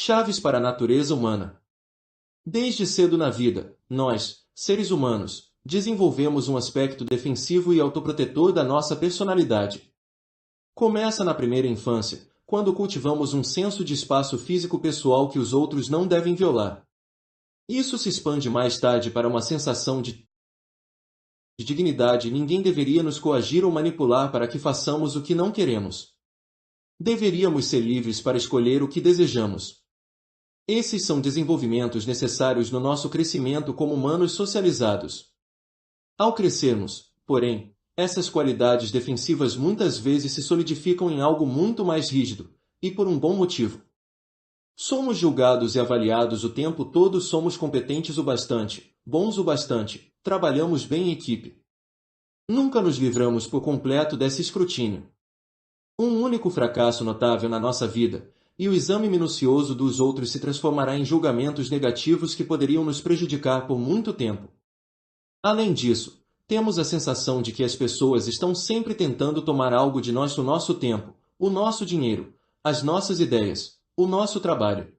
Chaves para a natureza humana. Desde cedo na vida, nós, seres humanos, desenvolvemos um aspecto defensivo e autoprotetor da nossa personalidade. Começa na primeira infância, quando cultivamos um senso de espaço físico pessoal que os outros não devem violar. Isso se expande mais tarde para uma sensação de dignidade. Ninguém deveria nos coagir ou manipular para que façamos o que não queremos. Deveríamos ser livres para escolher o que desejamos. Esses são desenvolvimentos necessários no nosso crescimento como humanos socializados. Ao crescermos, porém, essas qualidades defensivas muitas vezes se solidificam em algo muito mais rígido, e por um bom motivo. Somos julgados e avaliados o tempo todo. Somos competentes o bastante, bons o bastante, trabalhamos bem em equipe. Nunca nos livramos por completo desse escrutínio. Um único fracasso notável na nossa vida, e o exame minucioso dos outros se transformará em julgamentos negativos que poderiam nos prejudicar por muito tempo. Além disso, temos a sensação de que as pessoas estão sempre tentando tomar algo de nós: o nosso tempo, o nosso dinheiro, as nossas ideias, o nosso trabalho.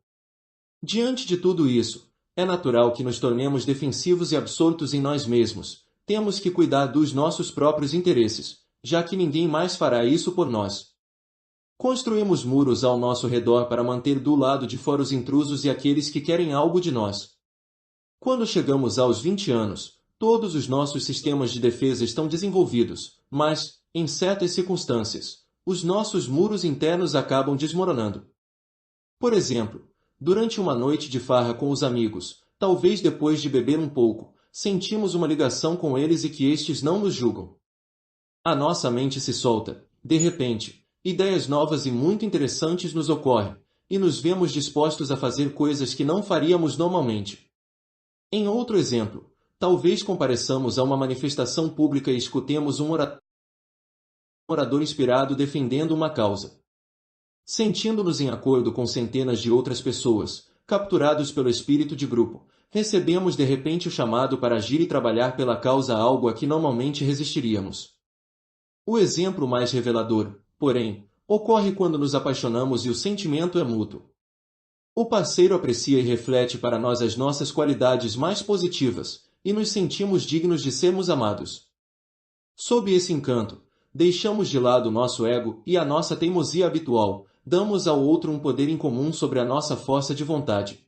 Diante de tudo isso, é natural que nos tornemos defensivos e absortos em nós mesmos. Temos que cuidar dos nossos próprios interesses, já que ninguém mais fará isso por nós. Construímos muros ao nosso redor para manter do lado de fora os intrusos e aqueles que querem algo de nós. Quando chegamos aos 20 anos, todos os nossos sistemas de defesa estão desenvolvidos, mas, em certas circunstâncias, os nossos muros internos acabam desmoronando. Por exemplo, durante uma noite de farra com os amigos, talvez depois de beber um pouco, sentimos uma ligação com eles e que estes não nos julgam. A nossa mente se solta, de repente. Ideias novas e muito interessantes nos ocorrem, e nos vemos dispostos a fazer coisas que não faríamos normalmente. Em outro exemplo, talvez compareçamos a uma manifestação pública e escutemos um orador inspirado defendendo uma causa. Sentindo-nos em acordo com centenas de outras pessoas, capturados pelo espírito de grupo, recebemos de repente o chamado para agir e trabalhar pela causa, algo a que normalmente resistiríamos. O exemplo mais revelador, porém, ocorre quando nos apaixonamos e o sentimento é mútuo. O parceiro aprecia e reflete para nós as nossas qualidades mais positivas, e nos sentimos dignos de sermos amados. Sob esse encanto, deixamos de lado nosso ego e a nossa teimosia habitual, damos ao outro um poder incomum sobre a nossa força de vontade.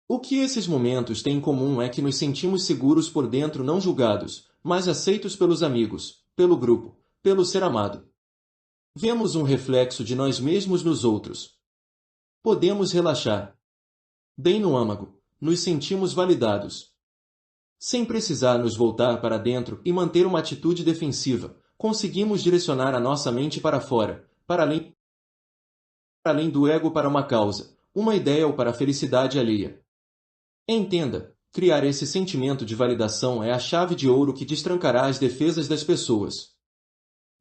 O que esses momentos têm em comum é que nos sentimos seguros por dentro, não julgados, mas aceitos pelos amigos, pelo grupo, pelo ser amado. Vemos um reflexo de nós mesmos nos outros. Podemos relaxar. Bem no âmago, nos sentimos validados. Sem precisar nos voltar para dentro e manter uma atitude defensiva, conseguimos direcionar a nossa mente para fora, para além do ego, para uma causa, uma ideia ou para a felicidade alheia. Entenda, criar esse sentimento de validação é a chave de ouro que destrancará as defesas das pessoas.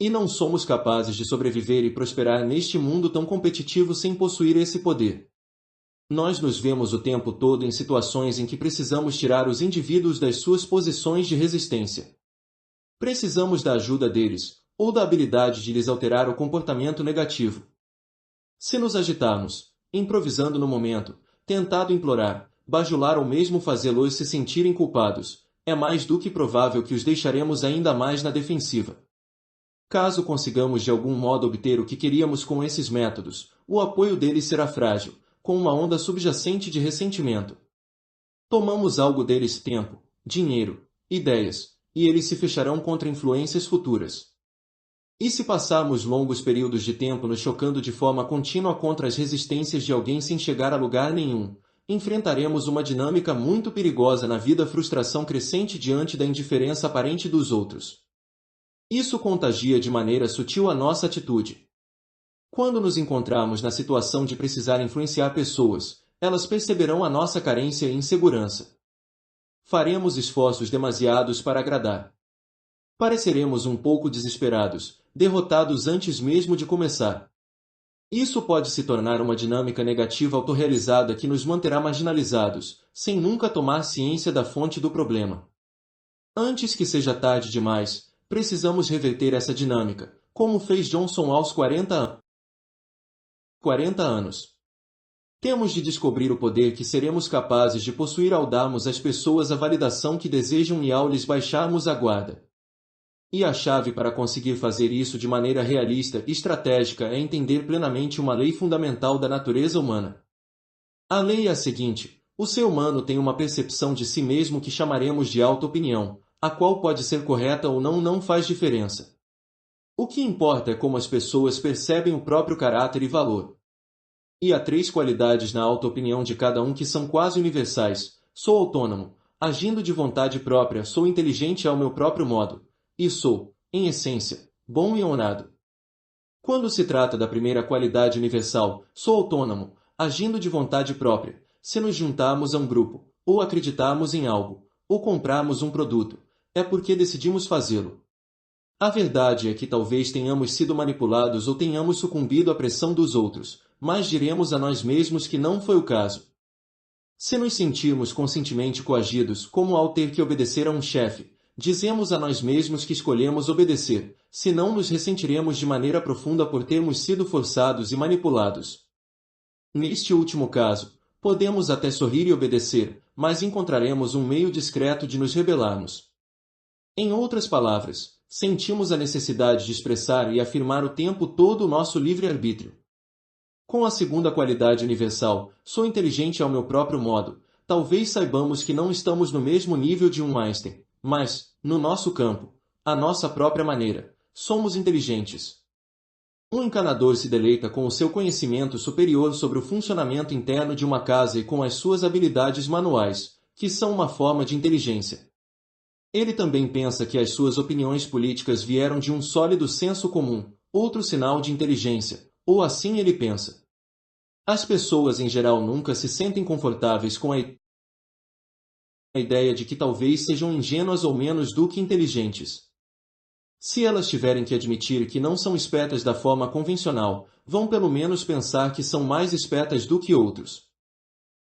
E não somos capazes de sobreviver e prosperar neste mundo tão competitivo sem possuir esse poder. Nós nos vemos o tempo todo em situações em que precisamos tirar os indivíduos das suas posições de resistência. Precisamos da ajuda deles, ou da habilidade de lhes alterar o comportamento negativo. Se nos agitarmos, improvisando no momento, tentado implorar, bajular ou mesmo fazê-los se sentirem culpados, é mais do que provável que os deixaremos ainda mais na defensiva. Caso consigamos de algum modo obter o que queríamos com esses métodos, o apoio deles será frágil, com uma onda subjacente de ressentimento. Tomamos algo deles: tempo, dinheiro, ideias, e eles se fecharão contra influências futuras. E se passarmos longos períodos de tempo nos chocando de forma contínua contra as resistências de alguém sem chegar a lugar nenhum, enfrentaremos uma dinâmica muito perigosa na vida: frustração crescente diante da indiferença aparente dos outros. Isso contagia de maneira sutil a nossa atitude. Quando nos encontrarmos na situação de precisar influenciar pessoas, elas perceberão a nossa carência e insegurança. Faremos esforços demasiados para agradar. Pareceremos um pouco desesperados, derrotados antes mesmo de começar. Isso pode se tornar uma dinâmica negativa autorrealizada que nos manterá marginalizados, sem nunca tomar ciência da fonte do problema. Antes que seja tarde demais, precisamos reverter essa dinâmica, como fez Johnson aos 40 anos. Temos de descobrir o poder que seremos capazes de possuir ao darmos às pessoas a validação que desejam e ao lhes baixarmos a guarda. E a chave para conseguir fazer isso de maneira realista e estratégica é entender plenamente uma lei fundamental da natureza humana. A lei é a seguinte: o ser humano tem uma percepção de si mesmo que chamaremos de auto-opinião, a qual pode ser correta ou não faz diferença. O que importa é como as pessoas percebem o próprio caráter e valor. E há 3 qualidades na auto-opinião de cada um que são quase universais: sou autônomo, agindo de vontade própria, sou inteligente ao meu próprio modo, e sou, em essência, bom e honrado. Quando se trata da primeira qualidade universal, sou autônomo, agindo de vontade própria, se nos juntarmos a um grupo, ou acreditarmos em algo, ou comprarmos um produto, é porque decidimos fazê-lo. A verdade é que talvez tenhamos sido manipulados ou tenhamos sucumbido à pressão dos outros, mas diremos a nós mesmos que não foi o caso. Se nos sentirmos conscientemente coagidos, como ao ter que obedecer a um chefe, dizemos a nós mesmos que escolhemos obedecer, senão nos ressentiremos de maneira profunda por termos sido forçados e manipulados. Neste último caso, podemos até sorrir e obedecer, mas encontraremos um meio discreto de nos rebelarmos. Em outras palavras, sentimos a necessidade de expressar e afirmar o tempo todo o nosso livre-arbítrio. Com a segunda qualidade universal, sou inteligente ao meu próprio modo, talvez saibamos que não estamos no mesmo nível de um Einstein, mas, no nosso campo, à nossa própria maneira, somos inteligentes. Um encanador se deleita com o seu conhecimento superior sobre o funcionamento interno de uma casa e com as suas habilidades manuais, que são uma forma de inteligência. Ele também pensa que as suas opiniões políticas vieram de um sólido senso comum, outro sinal de inteligência, ou assim ele pensa. As pessoas em geral nunca se sentem confortáveis com a ideia de que talvez sejam ingênuas ou menos do que inteligentes. Se elas tiverem que admitir que não são espertas da forma convencional, vão pelo menos pensar que são mais espertas do que outros.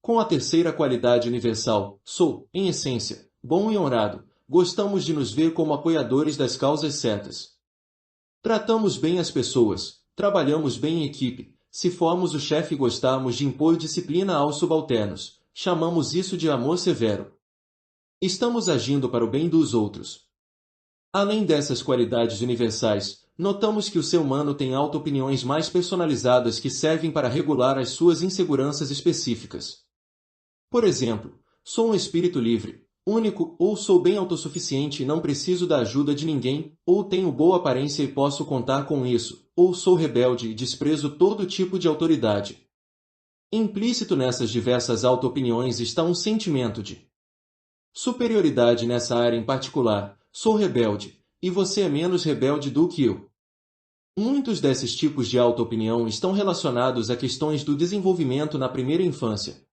Com a terceira qualidade universal, sou, em essência, bom e honrado, gostamos de nos ver como apoiadores das causas certas. Tratamos bem as pessoas, trabalhamos bem em equipe, se formos o chefe e gostarmos de impor disciplina aos subalternos, chamamos isso de amor severo. Estamos agindo para o bem dos outros. Além dessas qualidades universais, notamos que o ser humano tem auto-opiniões mais personalizadas que servem para regular as suas inseguranças específicas. Por exemplo, sou um espírito livre, único, ou sou bem autossuficiente e não preciso da ajuda de ninguém, ou tenho boa aparência e posso contar com isso, ou sou rebelde e desprezo todo tipo de autoridade. Implícito nessas diversas auto-opiniões está um sentimento de superioridade nessa área em particular. Sou rebelde, e você é menos rebelde do que eu. Muitos desses tipos de auto-opinião estão relacionados a questões do desenvolvimento na primeira infância.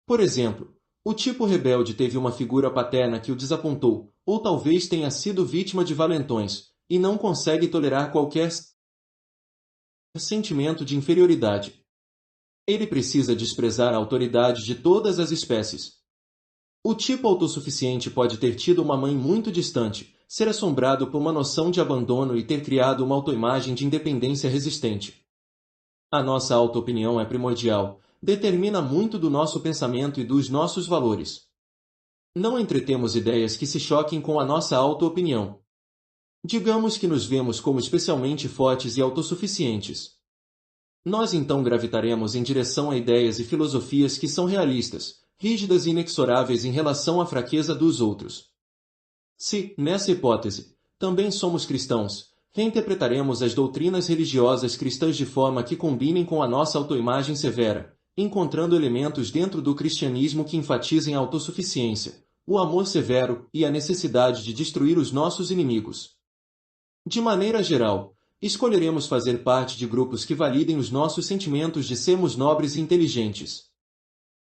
Por exemplo, o tipo rebelde teve uma figura paterna que o desapontou, ou talvez tenha sido vítima de valentões, e não consegue tolerar qualquer sentimento de inferioridade. Ele precisa desprezar a autoridade de todas as espécies. O tipo autossuficiente pode ter tido uma mãe muito distante, ser assombrado por uma noção de abandono e ter criado uma autoimagem de independência resistente. A nossa auto-opinião é primordial, determina muito do nosso pensamento e dos nossos valores. Não entretemos ideias que se choquem com a nossa auto-opinião. Digamos que nos vemos como especialmente fortes e autossuficientes. Nós então gravitaremos em direção a ideias e filosofias que são realistas, rígidas e inexoráveis em relação à fraqueza dos outros. Se, nessa hipótese, também somos cristãos, reinterpretaremos as doutrinas religiosas cristãs de forma que combinem com a nossa autoimagem severa, encontrando elementos dentro do cristianismo que enfatizem a autossuficiência, o amor severo e a necessidade de destruir os nossos inimigos. De maneira geral, escolheremos fazer parte de grupos que validem os nossos sentimentos de sermos nobres e inteligentes.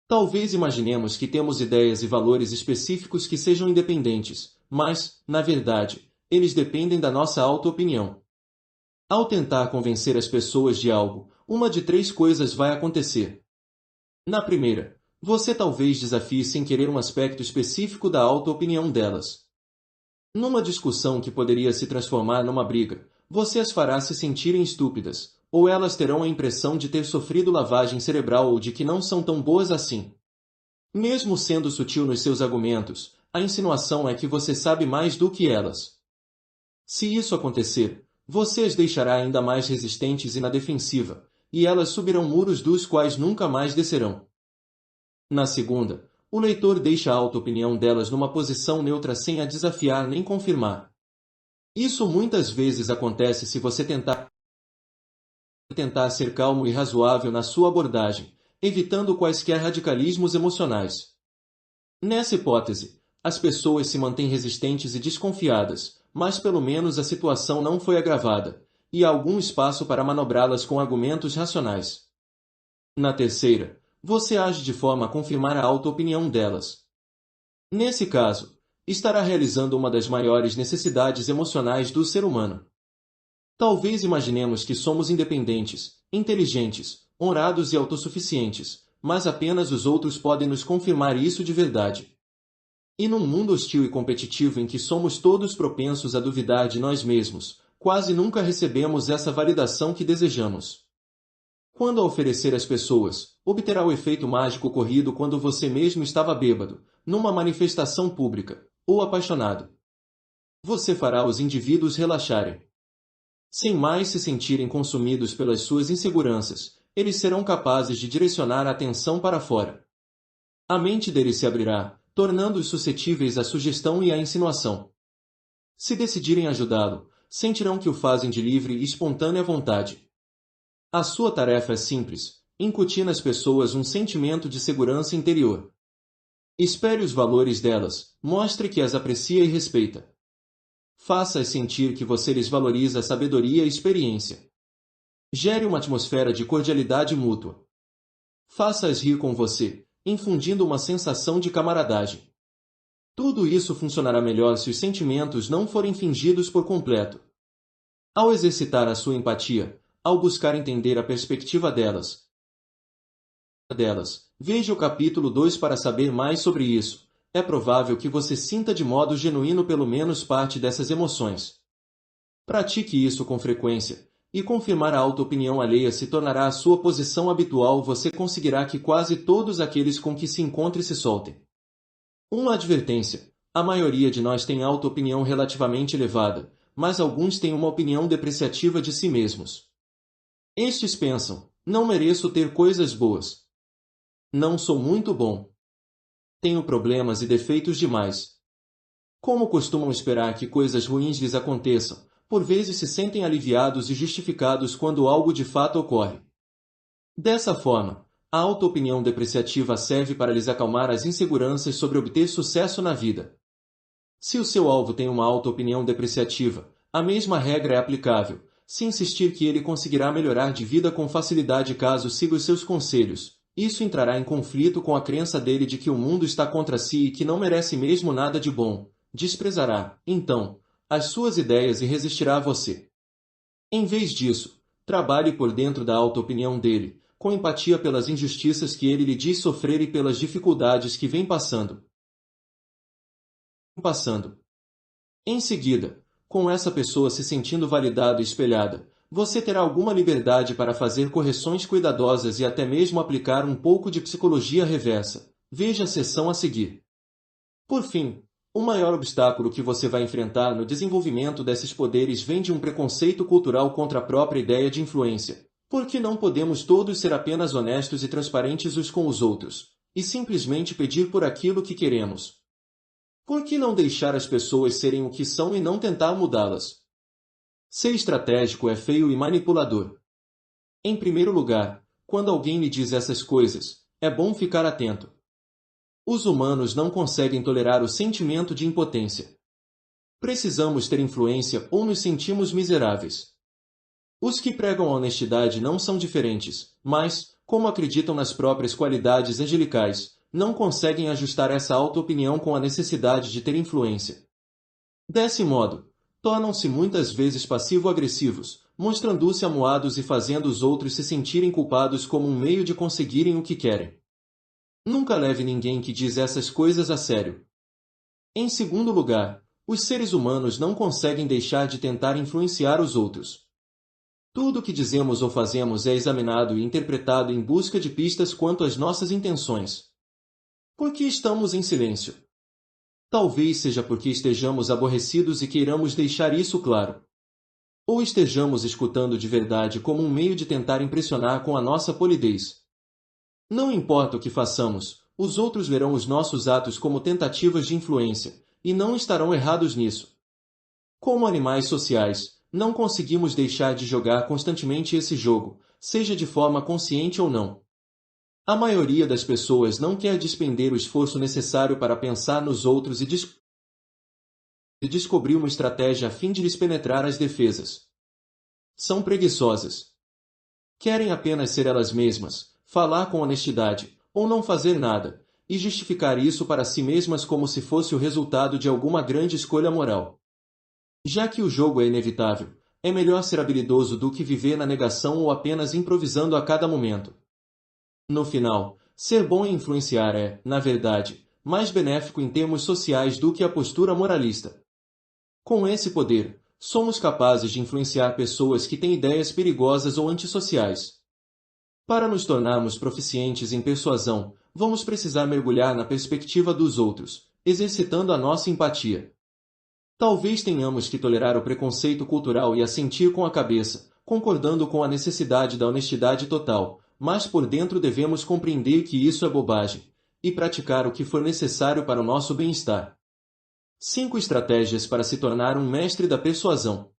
Talvez imaginemos que temos ideias e valores específicos que sejam independentes, mas, na verdade, eles dependem da nossa auto-opinião. Ao tentar convencer as pessoas de algo, uma de 3 coisas vai acontecer. Na primeira, você talvez desafie sem querer um aspecto específico da auto-opinião delas. Numa discussão que poderia se transformar numa briga, você as fará se sentirem estúpidas, ou elas terão a impressão de ter sofrido lavagem cerebral ou de que não são tão boas assim. Mesmo sendo sutil nos seus argumentos, a insinuação é que você sabe mais do que elas. Se isso acontecer, você as deixará ainda mais resistentes e na defensiva, e elas subirão muros dos quais nunca mais descerão. Na segunda, o leitor deixa a auto-opinião delas numa posição neutra sem a desafiar nem confirmar. Isso muitas vezes acontece se você tentar ser calmo e razoável na sua abordagem, evitando quaisquer radicalismos emocionais. Nessa hipótese, as pessoas se mantêm resistentes e desconfiadas, mas pelo menos a situação não foi agravada, e há algum espaço para manobrá-las com argumentos racionais. Na terceira, você age de forma a confirmar a auto-opinião delas. Nesse caso, estará realizando uma das maiores necessidades emocionais do ser humano. Talvez imaginemos que somos independentes, inteligentes, honrados e autossuficientes, mas apenas os outros podem nos confirmar isso de verdade. E num mundo hostil e competitivo em que somos todos propensos a duvidar de nós mesmos, quase nunca recebemos essa validação que desejamos. Quando a oferecer às pessoas, obterá o efeito mágico ocorrido quando você mesmo estava bêbado, numa manifestação pública, ou apaixonado. Você fará os indivíduos relaxarem. Sem mais se sentirem consumidos pelas suas inseguranças, eles serão capazes de direcionar a atenção para fora. A mente deles se abrirá, tornando-os suscetíveis à sugestão e à insinuação. Se decidirem ajudá-lo, sentirão que o fazem de livre e espontânea vontade. A sua tarefa é simples: incutir nas pessoas um sentimento de segurança interior. Espere os valores delas, mostre que as aprecia e respeita. Faça-as sentir que você lhes valoriza a sabedoria e experiência. Gere uma atmosfera de cordialidade mútua. Faça-as rir com você, infundindo uma sensação de camaradagem. Tudo isso funcionará melhor se os sentimentos não forem fingidos por completo. Ao exercitar a sua empatia, ao buscar entender a perspectiva delas, veja o capítulo 2 para saber mais sobre isso. É provável que você sinta de modo genuíno pelo menos parte dessas emoções. Pratique isso com frequência, e confirmar a auto-opinião alheia se tornará a sua posição habitual. Você conseguirá que quase todos aqueles com que se encontre se soltem. Uma advertência: a maioria de nós tem auto-opinião relativamente elevada, mas alguns têm uma opinião depreciativa de si mesmos. Estes pensam: não mereço ter coisas boas. Não sou muito bom. Tenho problemas e defeitos demais. Como costumam esperar que coisas ruins lhes aconteçam, por vezes se sentem aliviados e justificados quando algo de fato ocorre. Dessa forma, a auto-opinião depreciativa serve para lhes acalmar as inseguranças sobre obter sucesso na vida. Se o seu alvo tem uma auto-opinião depreciativa, a mesma regra é aplicável: se insistir que ele conseguirá melhorar de vida com facilidade caso siga os seus conselhos, isso entrará em conflito com a crença dele de que o mundo está contra si e que não merece mesmo nada de bom. Desprezará, então, as suas ideias e resistirá a você. Em vez disso, trabalhe por dentro da auto-opinião dele, com empatia pelas injustiças que ele lhe diz sofrer e pelas dificuldades que vem passando. Em seguida, com essa pessoa se sentindo validada e espelhada, você terá alguma liberdade para fazer correções cuidadosas e até mesmo aplicar um pouco de psicologia reversa. Veja a seção a seguir. Por fim, o maior obstáculo que você vai enfrentar no desenvolvimento desses poderes vem de um preconceito cultural contra a própria ideia de influência. Porque não podemos todos ser apenas honestos e transparentes uns com os outros, e simplesmente pedir por aquilo que queremos. Por que não deixar as pessoas serem o que são e não tentar mudá-las? Ser estratégico é feio e manipulador. Em primeiro lugar, quando alguém lhe diz essas coisas, é bom ficar atento. Os humanos não conseguem tolerar o sentimento de impotência. Precisamos ter influência ou nos sentimos miseráveis. Os que pregam a honestidade não são diferentes, mas, como acreditam nas próprias qualidades angelicais, não conseguem ajustar essa auto-opinião com a necessidade de ter influência. Desse modo, tornam-se muitas vezes passivo-agressivos, mostrando-se amuados e fazendo os outros se sentirem culpados como um meio de conseguirem o que querem. Nunca leve ninguém que diz essas coisas a sério. Em segundo lugar, os seres humanos não conseguem deixar de tentar influenciar os outros. Tudo o que dizemos ou fazemos é examinado e interpretado em busca de pistas quanto às nossas intenções. Por que estamos em silêncio? Talvez seja porque estejamos aborrecidos e queiramos deixar isso claro. Ou estejamos escutando de verdade como um meio de tentar impressionar com a nossa polidez. Não importa o que façamos, os outros verão os nossos atos como tentativas de influência, e não estarão errados nisso. Como animais sociais, não conseguimos deixar de jogar constantemente esse jogo, seja de forma consciente ou não. A maioria das pessoas não quer despender o esforço necessário para pensar nos outros e descobrir uma estratégia a fim de lhes penetrar as defesas. São preguiçosas. Querem apenas ser elas mesmas, falar com honestidade, ou não fazer nada, e justificar isso para si mesmas como se fosse o resultado de alguma grande escolha moral. Já que o jogo é inevitável, é melhor ser habilidoso do que viver na negação ou apenas improvisando a cada momento. No final, ser bom e influenciar é, na verdade, mais benéfico em termos sociais do que a postura moralista. Com esse poder, somos capazes de influenciar pessoas que têm ideias perigosas ou antissociais. Para nos tornarmos proficientes em persuasão, vamos precisar mergulhar na perspectiva dos outros, exercitando a nossa empatia. Talvez tenhamos que tolerar o preconceito cultural e assentir com a cabeça, concordando com a necessidade da honestidade total, mas por dentro devemos compreender que isso é bobagem, e praticar o que for necessário para o nosso bem-estar. 5 estratégias para se tornar um mestre da persuasão.